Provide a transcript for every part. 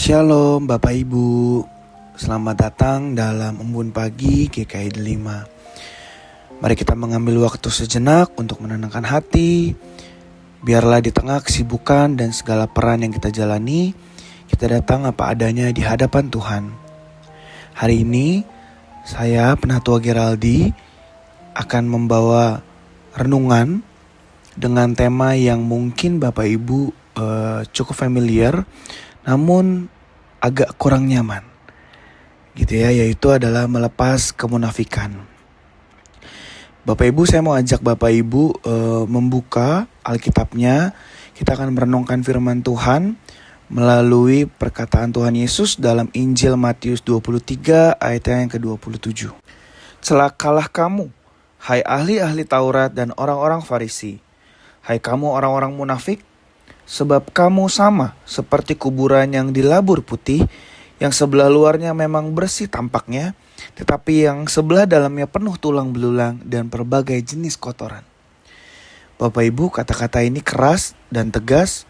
Shalom Bapak Ibu, selamat datang dalam Embun Pagi GKI 5. Mari kita mengambil waktu sejenak untuk menenangkan hati. Biarlah di tengah kesibukan dan segala peran yang kita jalani, kita datang apa adanya di hadapan Tuhan. Hari ini, saya Penatua Geraldi akan membawa renungan dengan tema yang mungkin Bapak Ibu cukup familiar, namun agak kurang nyaman, gitu ya, yaitu adalah melepas kemunafikan. Bapak Ibu, saya mau ajak Bapak Ibu membuka Alkitabnya. Kita akan merenungkan firman Tuhan melalui perkataan Tuhan Yesus dalam Injil Matius 23 ayat yang ke-27. Celakalah kamu, hai ahli-ahli Taurat dan orang-orang Farisi, hai kamu orang-orang munafik, sebab kamu sama seperti kuburan yang dilabur putih, yang sebelah luarnya memang bersih tampaknya, tetapi yang sebelah dalamnya penuh tulang belulang dan berbagai jenis kotoran. Bapak Ibu, kata-kata ini keras dan tegas.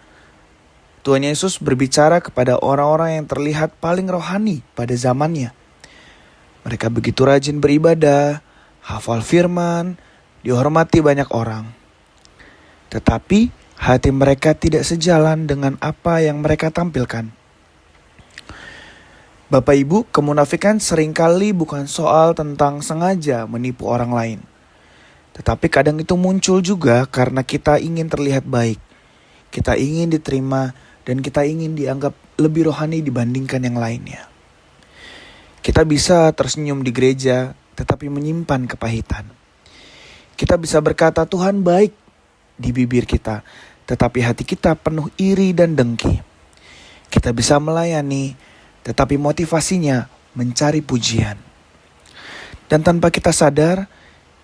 Tuhan Yesus berbicara kepada orang-orang yang terlihat paling rohani pada zamannya. Mereka begitu rajin beribadah, hafal firman, dihormati banyak orang. Tetapi hati mereka tidak sejalan dengan apa yang mereka tampilkan. Bapak Ibu, kemunafikan seringkali bukan soal tentang sengaja menipu orang lain. Tetapi kadang itu muncul juga karena kita ingin terlihat baik. Kita ingin diterima dan kita ingin dianggap lebih rohani dibandingkan yang lainnya. Kita bisa tersenyum di gereja tetapi menyimpan kepahitan. Kita bisa berkata Tuhan baik di bibir kita, tetapi hati kita penuh iri dan dengki. Kita bisa melayani, tetapi motivasinya mencari pujian. Dan tanpa kita sadar,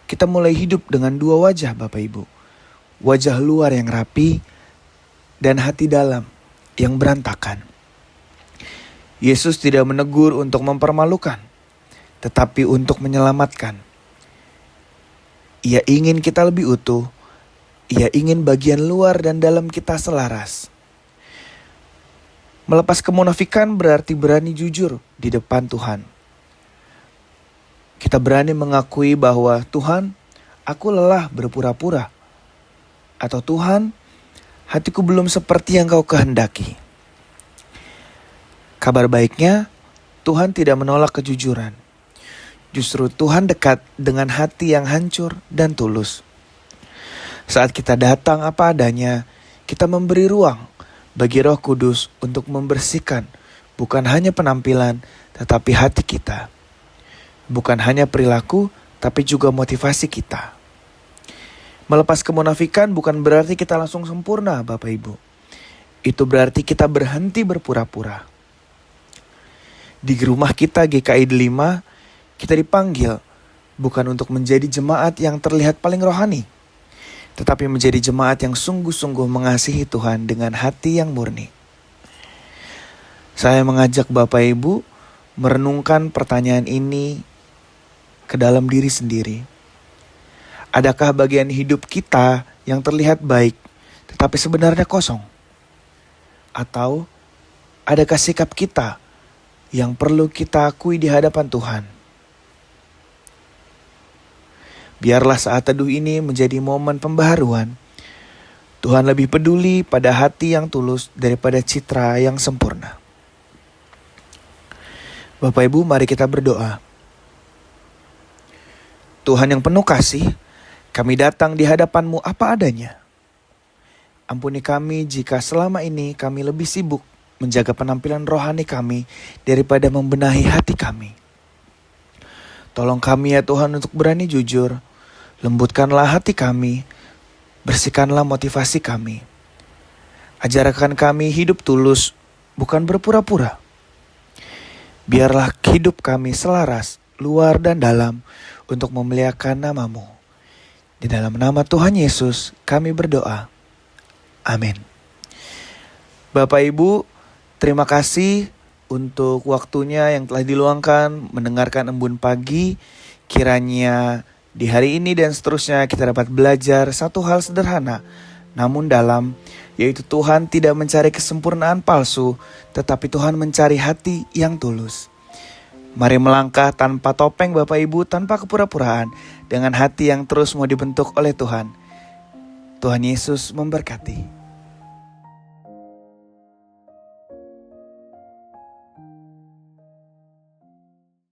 kita mulai hidup dengan dua wajah Bapak Ibu. Wajah luar yang rapi dan hati dalam yang berantakan. Yesus tidak menegur untuk mempermalukan, tetapi untuk menyelamatkan. Ia ingin kita lebih utuh. Ia ingin bagian luar dan dalam kita selaras. Melepas kemunafikan berarti berani jujur di depan Tuhan. Kita berani mengakui bahwa Tuhan, aku lelah berpura-pura. Atau Tuhan, hatiku belum seperti yang Kau kehendaki. Kabar baiknya, Tuhan tidak menolak kejujuran. Justru Tuhan dekat dengan hati yang hancur dan tulus. Saat kita datang apa adanya, kita memberi ruang bagi Roh Kudus untuk membersihkan bukan hanya penampilan, tetapi hati kita. Bukan hanya perilaku, tapi juga motivasi kita. Melepas kemunafikan bukan berarti kita langsung sempurna, Bapak Ibu. Itu berarti kita berhenti berpura-pura. Di rumah kita GKI 5, kita dipanggil bukan untuk menjadi jemaat yang terlihat paling rohani, tetapi menjadi jemaat yang sungguh-sungguh mengasihi Tuhan dengan hati yang murni. Saya mengajak Bapak Ibu merenungkan pertanyaan ini ke dalam diri sendiri. Adakah bagian hidup kita yang terlihat baik, tetapi sebenarnya kosong? Atau adakah sikap kita yang perlu kita akui di hadapan Tuhan? Biarlah saat teduh ini menjadi momen pembaharuan. Tuhan lebih peduli pada hati yang tulus daripada citra yang sempurna. Bapak Ibu, mari kita berdoa. Tuhan yang penuh kasih, kami datang di hadapan-Mu apa adanya. Ampuni kami jika selama ini kami lebih sibuk menjaga penampilan rohani kami daripada membenahi hati kami. Tolong kami ya Tuhan untuk berani jujur. Lembutkanlah hati kami, bersihkanlah motivasi kami. Ajarkan kami hidup tulus, bukan berpura-pura. Biarlah hidup kami selaras, luar dan dalam, untuk memuliakan nama-Mu. Di dalam nama Tuhan Yesus, kami berdoa. Amin. Bapak Ibu, terima kasih untuk waktunya yang telah diluangkan mendengarkan Embun Pagi. Kiranya di hari ini dan seterusnya kita dapat belajar satu hal sederhana namun dalam, yaitu Tuhan tidak mencari kesempurnaan palsu, tetapi Tuhan mencari hati yang tulus. Mari melangkah tanpa topeng Bapak Ibu, tanpa kepura-puraan, dengan hati yang terus mau dibentuk oleh Tuhan. Tuhan Yesus memberkati.